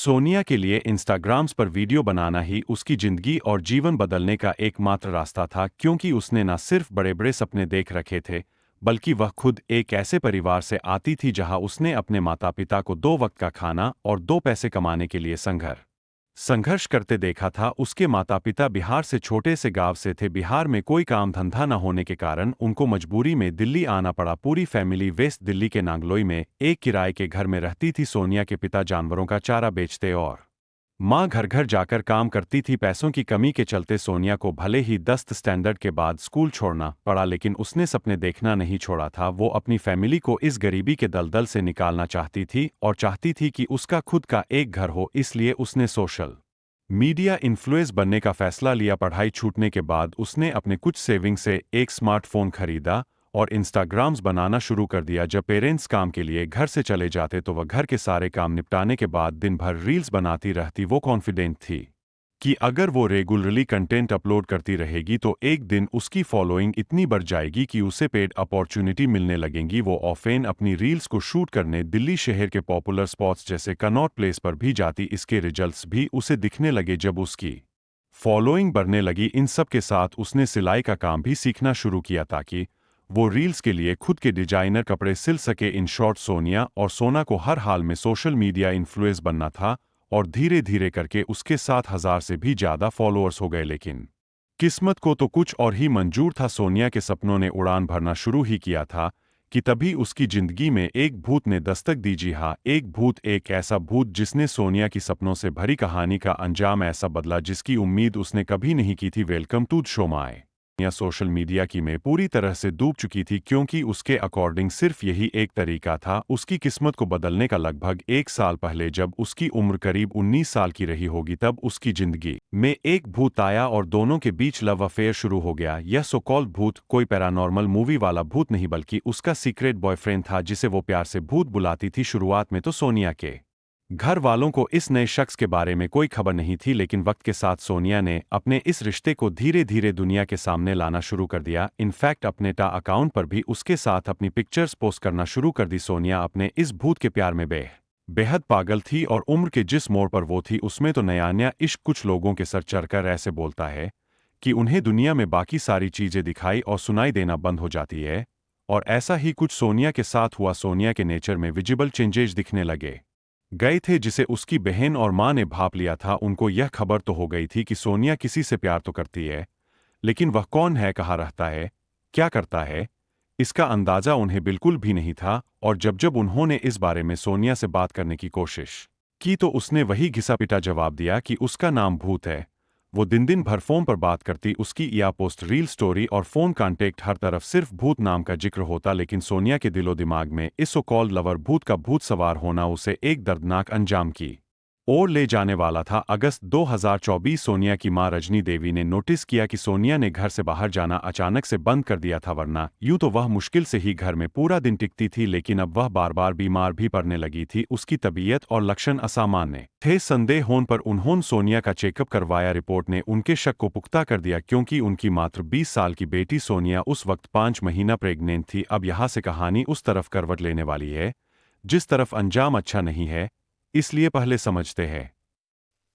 सोनिया के लिए इंस्टाग्राम्स पर वीडियो बनाना ही उसकी जिंदगी और जीवन बदलने का एकमात्र रास्ता था, क्योंकि उसने न सिर्फ बड़े-बड़े सपने देख रखे थे, बल्कि वह खुद एक ऐसे परिवार से आती थी जहां उसने अपने माता-पिता को 2 वक्त का खाना और 2 पैसे कमाने के लिए संघर्ष करते देखा था। उसके माता-पिता बिहार से छोटे से गांव से थे। बिहार में कोई काम धंधा न होने के कारण उनको मजबूरी में दिल्ली आना पड़ा। पूरी फैमिली वेस्ट दिल्ली के नांगलोई में एक किराए के घर में रहती थी। सोनिया के पिता जानवरों का चारा बेचते और माँ घर घर जाकर काम करती थी। पैसों की कमी के चलते सोनिया को भले ही 10th स्टैंडर्ड के बाद स्कूल छोड़ना पड़ा, लेकिन उसने सपने देखना नहीं छोड़ा था। वो अपनी फैमिली को इस गरीबी के दलदल से निकालना चाहती थी और चाहती थी कि उसका खुद का एक घर हो। इसलिए उसने सोशल मीडिया इन्फ्लुएंसर बनने का फैसला लिया। पढ़ाई छूटने के बाद उसने अपने कुछ सेविंग से एक स्मार्टफोन खरीदा और इंस्टाग्राम्स बनाना शुरू कर दिया। जब पेरेंट्स काम के लिए घर से चले जाते तो वह घर के सारे काम निपटाने के बाद दिन भर रील्स बनाती रहती। वो कॉन्फिडेंट थी कि अगर वो रेगुलरली कंटेंट अपलोड करती रहेगी तो एक दिन उसकी फॉलोइंग इतनी बढ़ जाएगी कि उसे पेड अपॉर्चुनिटी मिलने लगेंगी। वो ऑफेन अपनी रील्स को शूट करने दिल्ली शहर के पॉपुलर स्पॉट्स जैसे कनॉट प्लेस पर भी जाती। इसके रिजल्ट्स भी उसे दिखने लगे। जब उसकी फॉलोइंग बढ़ने लगी, इन सब के साथ उसने सिलाई का काम भी सीखना शुरू किया ताकि वो रील्स के लिए खुद के डिजाइनर कपड़े सिल सके। इन शॉर्ट सोनिया और सोना को हर हाल में सोशल मीडिया इन्फ्लुएंसर बनना था और धीरे धीरे करके उसके 7,000 से भी ज्यादा फॉलोअर्स हो गए। लेकिन किस्मत को तो कुछ और ही मंजूर था। सोनिया के सपनों ने उड़ान भरना शुरू ही किया था कि तभी उसकी जिंदगी में एक भूत ने दस्तक दी। जी हाँ, एक भूत, एक ऐसा भूत जिसने सोनिया की सपनों से भरी कहानी का अंजाम ऐसा बदला जिसकी उम्मीद उसने कभी नहीं की थी। Welcome to the show. My या सोशल मीडिया की में पूरी तरह से डूब चुकी थी, क्योंकि उसके अकॉर्डिंग सिर्फ यही एक तरीका था उसकी किस्मत को बदलने का। लगभग 1 साल पहले जब उसकी उम्र करीब 19 साल की रही होगी, तब उसकी जिंदगी में एक भूत आया और दोनों के बीच लव अफेयर शुरू हो गया। यह सो कॉल्ड भूत कोई पैरानॉर्मल मूवी वाला भूत नहीं, बल्कि उसका सीक्रेट बॉयफ्रेंड था जिसे वो प्यार से भूत बुलाती थी। शुरुआत में तो सोनिया के घर वालों को इस नए शख्स के बारे में कोई खबर नहीं थी, लेकिन वक्त के साथ सोनिया ने अपने इस रिश्ते को धीरे धीरे दुनिया के सामने लाना शुरू कर दिया। इनफैक्ट अपने टा अकाउंट पर भी उसके साथ अपनी पिक्चर्स पोस्ट करना शुरू कर दी। सोनिया अपने इस भूत के प्यार में बेहद पागल थी और उम्र के जिस मोड़ पर वो थी उसमें तो नया नया इश्क कुछ लोगों के सर चढ़कर ऐसे बोलता है कि उन्हें दुनिया में बाकी सारी चीजें दिखाई और सुनाई देना बंद हो जाती है, और ऐसा ही कुछ सोनिया के साथ हुआ। सोनिया के नेचर में विजिबल चेंजेस दिखने लगे गए थे जिसे उसकी बहन और माँ ने भाप लिया था। उनको यह खबर तो हो गई थी कि सोनिया किसी से प्यार तो करती है, लेकिन वह कौन है, कहाँ रहता है, क्या करता है, इसका अंदाजा उन्हें बिल्कुल भी नहीं था। और जब जब उन्होंने इस बारे में सोनिया से बात करने की कोशिश की तो उसने वही घिसा पिटा जवाब दिया कि उसका नाम भूत है। वो दिन दिन भर फोन पर बात करती, उसकी या पोस्ट, रील, स्टोरी और फोन कांटेक्ट हर तरफ सिर्फ भूत नाम का जिक्र होता। लेकिन सोनिया के दिलो दिमाग में इस सो कॉल्ड लवर भूत का भूत सवार होना उसे एक दर्दनाक अंजाम की ओर ले जाने वाला था। अगस्त 2024 सोनिया की मां रजनी देवी ने नोटिस किया कि सोनिया ने घर से बाहर जाना अचानक से बंद कर दिया था, वरना यूं तो वह मुश्किल से ही घर में पूरा दिन टिकती थी, लेकिन अब वह बार बार बीमार भी पड़ने लगी थी। उसकी तबीयत और लक्षण असामान्य थे। संदेह होने पर उन्होंने सोनिया का चेकअप करवाया। रिपोर्ट ने उनके शक को पुख्ता कर दिया, क्योंकि उनकी मात्र 20 साल की बेटी सोनिया उस वक्त 5 महीना प्रेग्नेंट थी। अब यहाँ से कहानी उस तरफ करवट लेने वाली है जिस तरफ अंजाम अच्छा नहीं है, इसलिए पहले समझते हैं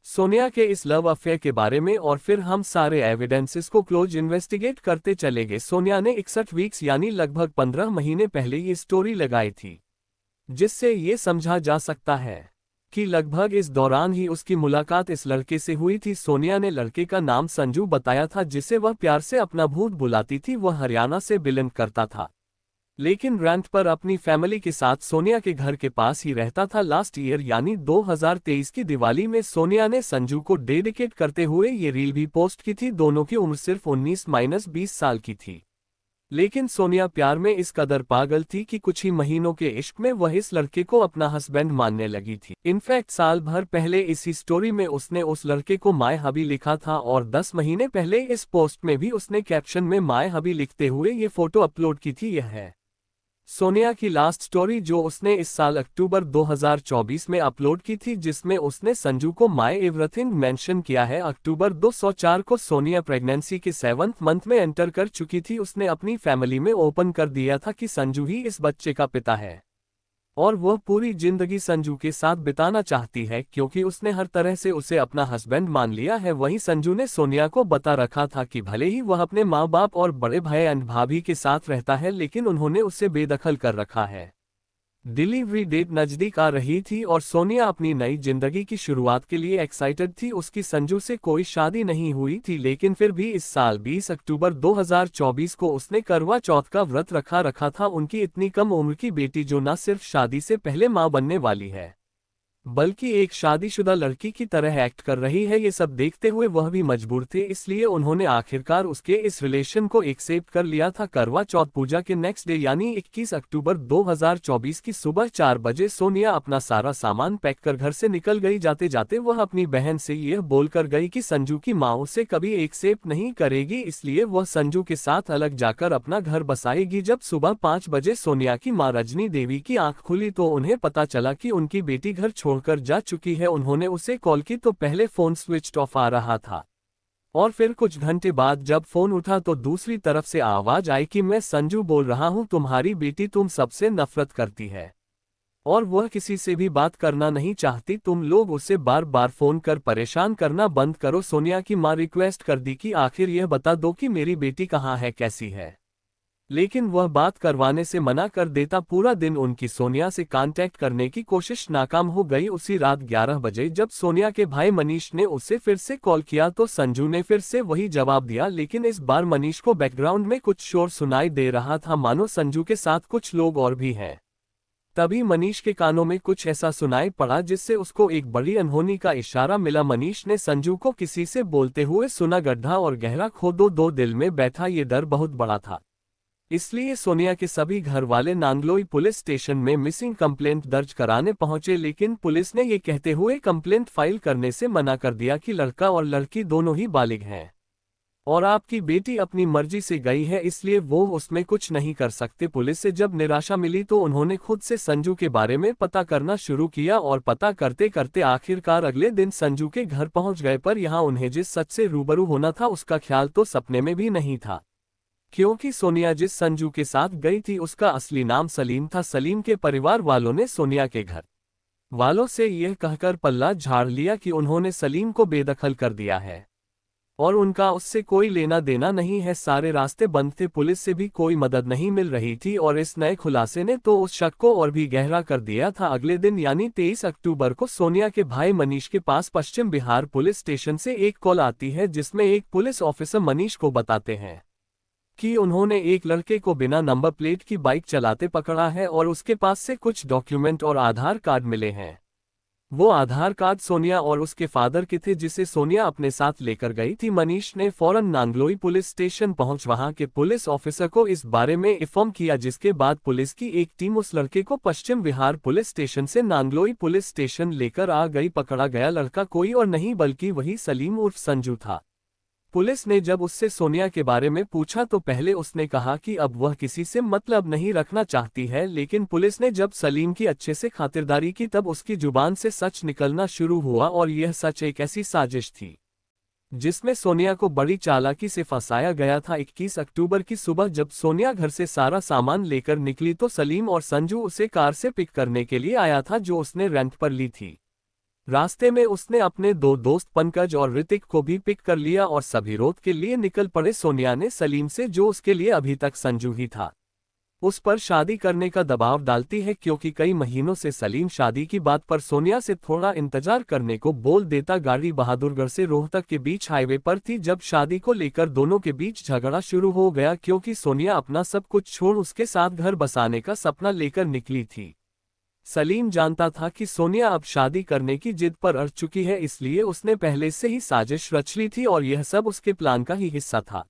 सोनिया के इस लव अफेयर के बारे में और फिर हम सारे एविडेंसेस को क्लोज इन्वेस्टिगेट करते चले गए। सोनिया ने 61 वीक्स यानी लगभग 15 महीने पहले ये स्टोरी लगाई थी, जिससे ये समझा जा सकता है कि लगभग इस दौरान ही उसकी मुलाकात इस लड़के से हुई थी। सोनिया ने लड़के का नाम संजू बताया था, जिसे वह प्यार से अपना भूत बुलाती थी। वह हरियाणा से बिलोंग करता था, लेकिन रेंट पर अपनी फैमिली के साथ सोनिया के घर के पास ही रहता था। लास्ट ईयर यानी 2023 की दिवाली में सोनिया ने संजू को डेडिकेट करते हुए ये रील भी पोस्ट की थी। दोनों की उम्र सिर्फ 19-20 साल की थी, लेकिन सोनिया प्यार में इस कदर पागल थी कि कुछ ही महीनों के इश्क में वह इस लड़के को अपना हस्बैंड मानने लगी थी। इनफैक्ट साल भर पहले इसी स्टोरी में उसने उस लड़के को माय हबी लिखा था, और 10 महीने पहले इस पोस्ट में भी उसने कैप्शन में माय हबी लिखते हुए ये फोटो अपलोड की थी। यह है सोनिया की लास्ट स्टोरी जो उसने इस साल अक्टूबर 2024 में अपलोड की थी, जिसमें उसने संजू को माय एवरीथिंग मेंशन किया है। अक्टूबर 2004 को सोनिया प्रेगनेंसी के 7th मंथ में एंटर कर चुकी थी। उसने अपनी फैमिली में ओपन कर दिया था कि संजू ही इस बच्चे का पिता है। और वह पूरी जिंदगी संजू के साथ बिताना चाहती है क्योंकि उसने हर तरह से उसे अपना हस्बैंड मान लिया है। वहीं संजू ने सोनिया को बता रखा था कि भले ही वह अपने माँ बाप और बड़े भाई एंड भाभी के साथ रहता है लेकिन उन्होंने उसे बेदखल कर रखा है। डिलीवरी डेट नजदीक आ रही थी और सोनिया अपनी नई जिंदगी की शुरुआत के लिए एक्साइटेड थी। उसकी संजू से कोई शादी नहीं हुई थी लेकिन फिर भी इस साल 20 अक्टूबर 2024 को उसने करवा चौथ का व्रत रखा था। उनकी इतनी कम उम्र की बेटी जो न सिर्फ शादी से पहले मां बनने वाली है बल्कि एक शादीशुदा लड़की की तरह एक्ट कर रही है, ये सब देखते हुए वह भी मजबूर थे, इसलिए उन्होंने आखिरकार उसके इस रिलेशन को एक्सेप्ट कर लिया था। करवा चौथ पूजा के नेक्स्ट डे यानी 21 अक्टूबर 2024 की सुबह 4 बजे सोनिया अपना सारा सामान पैक कर घर से निकल गई। जाते जाते वह अपनी बहन से यह बोलकर गई कि संजू की माँ उसे कभी एक्सेप्ट नहीं करेगी, इसलिए वह संजू के साथ अलग जाकर अपना घर बसाएगी। जब सुबह 5 बजे सोनिया की माँ रजनी देवी की आंख खुली तो उन्हें पता चला कि उनकी बेटी घर छोड़कर जा चुकी है। उन्होंने उसे कॉल की तो पहले फोन स्विच ऑफ आ रहा था और फिर कुछ घंटे बाद जब फोन उठा तो दूसरी तरफ से आवाज आई कि मैं संजू बोल रहा हूं, तुम्हारी बेटी तुम सबसे नफरत करती है और वह किसी से भी बात करना नहीं चाहती। तुम लोग उसे बार बार फोन कर परेशान करना बंद करो। सोनिया की मां रिक्वेस्ट कर दी कि आखिर यह बता दो कि मेरी बेटी कहाँ है, कैसी है, लेकिन वह बात करवाने से मना कर देता। पूरा दिन उनकी सोनिया से कांटेक्ट करने की कोशिश नाकाम हो गई। उसी रात 11 बजे जब सोनिया के भाई मनीष ने उसे फिर से कॉल किया तो संजू ने फिर से वही जवाब दिया, लेकिन इस बार मनीष को बैकग्राउंड में कुछ शोर सुनाई दे रहा था, मानो संजू के साथ कुछ लोग और भी हैं। तभी मनीष के कानों में कुछ ऐसा सुनाई पड़ा जिससे उसको एक बड़ी अनहोनी का इशारा मिला। मनीष ने संजू को किसी से बोलते हुए सुना, गड्ढा और गहरा खोदो, दो दिल में बैठा ये डर बहुत बड़ा था, इसलिए सोनिया के सभी घर वाले नांगलोई पुलिस स्टेशन में मिसिंग कंप्लेंट दर्ज कराने पहुंचे, लेकिन पुलिस ने ये कहते हुए कंप्लेंट फाइल करने से मना कर दिया कि लड़का और लड़की दोनों ही बालिग हैं और आपकी बेटी अपनी मर्जी से गई है, इसलिए वो उसमें कुछ नहीं कर सकते। पुलिस से जब निराशा मिली तो उन्होंने खुद से संजू के बारे में पता करना शुरू किया और पता करते करते आखिरकार अगले दिन संजू के घर पहुंच गए। पर यहाँ उन्हें जिस सच से रूबरू होना था उसका ख्याल तो सपने में भी नहीं था, क्योंकि सोनिया जिस संजू के साथ गई थी उसका असली नाम सलीम था। सलीम के परिवार वालों ने सोनिया के घर वालों से यह कहकर पल्ला झाड़ लिया कि उन्होंने सलीम को बेदखल कर दिया है और उनका उससे कोई लेना देना नहीं है। सारे रास्ते बंद थे, पुलिस से भी कोई मदद नहीं मिल रही थी और इस नए खुलासे ने तो उस शक को और भी गहरा कर दिया था। अगले दिन यानी 23 अक्टूबर को सोनिया के भाई मनीष के पास पश्चिम बिहार पुलिस स्टेशन से एक कॉल आती है जिसमें एक पुलिस ऑफिसर मनीष को बताते हैं कि उन्होंने एक लड़के को बिना नंबर प्लेट की बाइक चलाते पकड़ा है और उसके पास से कुछ डॉक्यूमेंट और आधार कार्ड मिले हैं। वो आधार कार्ड सोनिया और उसके फादर के थे जिसे सोनिया अपने साथ लेकर गई थी। मनीष ने फौरन नांगलोई पुलिस स्टेशन पहुंच वहां के पुलिस ऑफिसर को इस बारे में इन्फॉर्म किया, जिसके बाद पुलिस की एक टीम उस लड़के को पश्चिम बिहार पुलिस स्टेशन से नांगलोई पुलिस स्टेशन लेकर आ गई। पकड़ा गया लड़का कोई और नहीं बल्कि वही सलीम उर्फ संजू था। पुलिस ने जब उससे सोनिया के बारे में पूछा तो पहले उसने कहा कि अब वह किसी से मतलब नहीं रखना चाहती है, लेकिन पुलिस ने जब सलीम की अच्छे से खातिरदारी की तब उसकी जुबान से सच निकलना शुरू हुआ और यह सच एक ऐसी साजिश थी जिसमें सोनिया को बड़ी चालाकी से फंसाया गया था। 21 अक्टूबर की सुबह जब सोनिया घर से सारा सामान लेकर निकली तो सलीम और संजू उसे कार से पिक करने के लिए आया था जो उसने रेंट पर ली थी। रास्ते में उसने अपने दो दोस्त पंकज और ऋतिक को भी पिक कर लिया और सभी रोड के लिए निकल पड़े। सोनिया ने सलीम से, जो उसके लिए अभी तक संजू ही था, उस पर शादी करने का दबाव डालती है क्योंकि कई महीनों से सलीम शादी की बात पर सोनिया से थोड़ा इंतजार करने को बोल देता। गाड़ी बहादुरगढ़ से रोहतक के बीच हाईवे पर थी जब शादी को लेकर दोनों के बीच झगड़ा शुरू हो गया, क्योंकि सोनिया अपना सब कुछ छोड़ उसके साथ घर बसाने का सपना लेकर निकली थी। सलीम जानता था कि सोनिया अब शादी करने की जिद पर अड़ चुकी है, इसलिए उसने पहले से ही साजिश रच ली थी और यह सब उसके प्लान का ही हिस्सा था।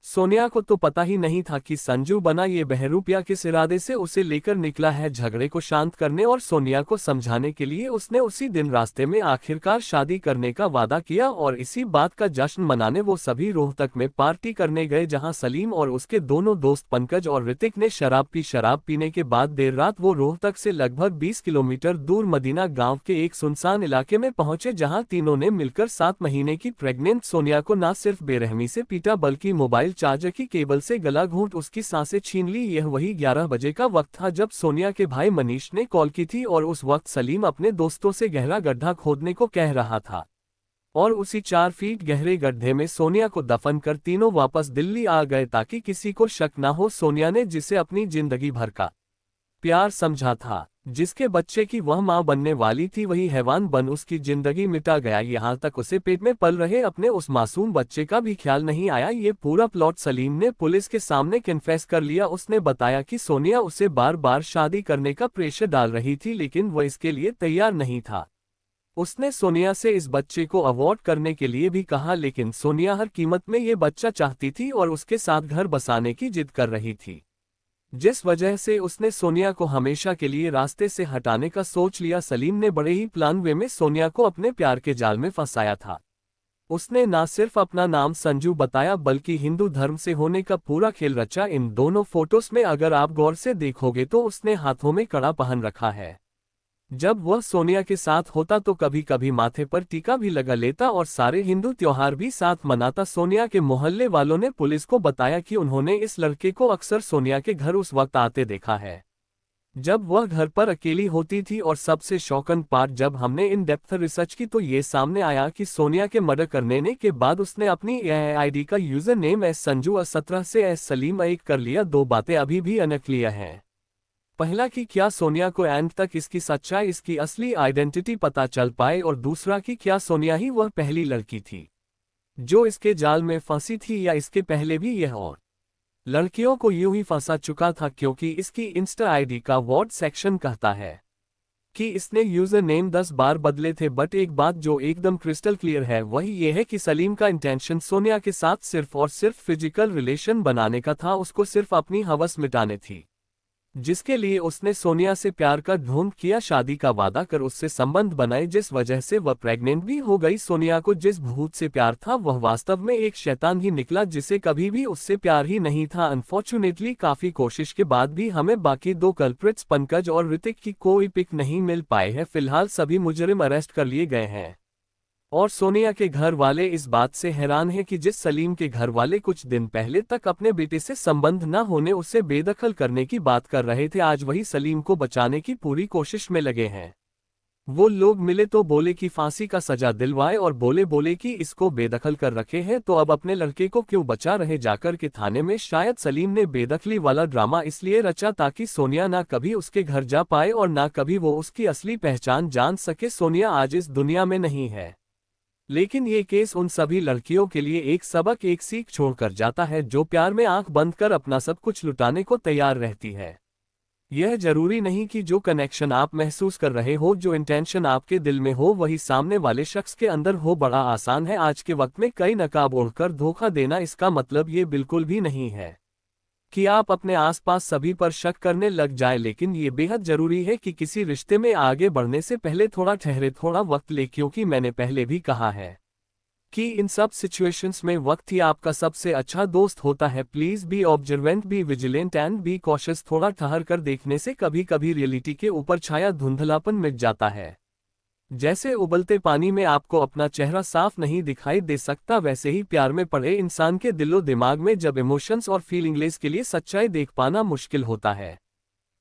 सोनिया को तो पता ही नहीं था कि संजू बना ये बहरूपिया किस इरादे से उसे लेकर निकला है झगड़े को शांत करने और सोनिया को समझाने के लिए। उसने उसी दिन रास्ते में आखिरकार शादी करने का वादा किया और इसी बात का जश्न मनाने वो सभी रोहतक में पार्टी करने गए, जहां सलीम और उसके दोनों दोस्त पंकज और ऋतिक ने शराब पी। शराब पीने के बाद देर रात वो रोहतक से लगभग 20 किलोमीटर दूर मदीना गाँव के एक सुनसान इलाके में पहुंचे, जहाँ तीनों ने मिलकर 7 महीने की प्रेग्नेंट सोनिया को न सिर्फ बेरहमी से पीटा बल्कि मोबाइल मोबाइल चार्जर की केबल से गला घोंट उसकी सांसें छीन ली। यह वही 11 बजे का वक्त था जब सोनिया के भाई मनीष ने कॉल की थी और उस वक्त सलीम अपने दोस्तों से गहरा गड्ढा खोदने को कह रहा था और उसी 4 फीट गहरे गड्ढे में सोनिया को दफन कर तीनों वापस दिल्ली आ गए ताकि किसी को शक न हो। सोनिया ने जिसे अपनी जिंदगी भर का प्यार समझा था, जिसके बच्चे की वह मां बनने वाली थी, वही हैवान बन उसकी जिंदगी मिटा गया। यहाँ तक उसे पेट में पल रहे अपने उस मासूम बच्चे का भी ख्याल नहीं आया। ये पूरा प्लॉट सलीम ने पुलिस के सामने कन्फेस कर लिया। उसने बताया कि सोनिया उसे बार बार शादी करने का प्रेशर डाल रही थी लेकिन वह इसके लिए तैयार नहीं था। उसने सोनिया से इस बच्चे को अवॉर्ड करने के लिए भी कहा लेकिन सोनिया हर कीमत में ये बच्चा चाहती थी और उसके साथ घर बसाने की जिद कर रही थी, जिस वजह से उसने सोनिया को हमेशा के लिए रास्ते से हटाने का सोच लिया। सलीम ने बड़े ही प्लान वे में सोनिया को अपने प्यार के जाल में फंसाया था। उसने न सिर्फ अपना नाम संजू बताया बल्कि हिंदू धर्म से होने का पूरा खेल रचा। इन दोनों फोटोज में अगर आप गौर से देखोगे तो उसने हाथों में कड़ा पहन रखा है। जब वह सोनिया के साथ होता तो कभी कभी माथे पर टीका भी लगा लेता और सारे हिंदू त्योहार भी साथ मनाता। सोनिया के मोहल्ले वालों ने पुलिस को बताया कि उन्होंने इस लड़के को अक्सर सोनिया के घर उस वक्त आते देखा है जब वह घर पर अकेली होती थी। और सबसे शॉकिंग पार्ट, जब हमने इन डेप्थ रिसर्च की तो ये सामने आया कि सोनिया के मर्डर करने के बाद उसने अपनी आईडी का यूजर नेम एस संजू 17 से एस सलीम 1 कर लिया। 2 बातें अभी भी अनक्लियर हैं। पहला कि क्या सोनिया को एंड तक इसकी सच्चाई, इसकी असली आइडेंटिटी पता चल पाए, और दूसरा कि क्या सोनिया ही वह पहली लड़की थी जो इसके जाल में फंसी थी या इसके पहले भी यह और लड़कियों को यूं ही फंसा चुका था। क्योंकि इसकी इंस्टा आईडी का वॉर्ड सेक्शन कहता है कि इसने यूजर नेम 10 बार बदले थे। बट एक बात जो एकदम क्रिस्टल क्लियर है वही ये है कि सलीम का इंटेंशन सोनिया के साथ सिर्फ और सिर्फ फिजिकल रिलेशन बनाने का था। उसको सिर्फ अपनी हवस मिटाने थी, जिसके लिए उसने सोनिया से प्यार का ढोंग किया, शादी का वादा कर उससे संबंध बनाए, जिस वजह से वह प्रेग्नेंट भी हो गई। सोनिया को जिस भूत से प्यार था वह वास्तव में एक शैतान ही निकला जिसे कभी भी उससे प्यार ही नहीं था। अनफॉर्चुनेटली काफी कोशिश के बाद भी हमें बाकी 2 कल्प्रिट्स पंकज और ऋतिक की कोई पिक नहीं मिल पाए हैं। फिलहाल सभी मुजरिम अरेस्ट कर लिए गए हैं और सोनिया के घर वाले इस बात से हैरान हैं कि जिस सलीम के घर वाले कुछ दिन पहले तक अपने बेटे से संबंध न होने उसे बेदखल करने की बात कर रहे थे, आज वही सलीम को बचाने की पूरी कोशिश में लगे हैं। वो लोग मिले तो बोले कि फांसी का सजा दिलवाए और बोले कि इसको बेदखल कर रखे हैं तो अब अपने लड़के को क्यों बचा रहे जाकर के थाने में। शायद सलीम ने बेदखली वाला ड्रामा इसलिए रचा ताकि सोनिया ना कभी उसके घर जा पाए और ना कभी वो उसकी असली पहचान जान सके। सोनिया आज इस दुनिया में नहीं है, लेकिन ये केस उन सभी लड़कियों के लिए एक सबक, एक सीख छोड़कर जाता है जो प्यार में आंख बंद कर अपना सब कुछ लुटाने को तैयार रहती है। यह जरूरी नहीं कि जो कनेक्शन आप महसूस कर रहे हो, जो इंटेंशन आपके दिल में हो, वही सामने वाले शख्स के अंदर हो। बड़ा आसान है आज के वक्त में कई नकाब ओढ़कर धोखा देना। इसका मतलब ये बिल्कुल भी नहीं है कि आप अपने आसपास सभी पर शक करने लग जाएं, लेकिन ये बेहद जरूरी है कि किसी रिश्ते में आगे बढ़ने से पहले थोड़ा ठहरे, थोड़ा वक्त ले। क्योंकि मैंने पहले भी कहा है कि इन सब सिचुएशंस में वक्त ही आपका सबसे अच्छा दोस्त होता है। Please be observant, be vigilant and be cautious. थोड़ा ठहर कर देखने से कभी कभी रियलिटी के ऊपर छाया धुंधलापन मिट जाता है। जैसे उबलते पानी में आपको अपना चेहरा साफ नहीं दिखाई दे सकता, वैसे ही प्यार में पड़े इंसान के दिलो दिमाग में जब इमोशंस और फीलिंग्स के लिए सच्चाई देख पाना मुश्किल होता है,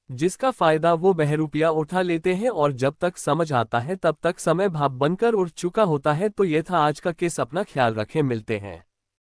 जिसका फायदा वो बहरूपिया उठा लेते हैं और जब तक समझ आता है तब तक समय भाप बनकर उड़ चुका होता है। तो ये था आज का केस। अपना ख्याल रखें, मिलते हैं।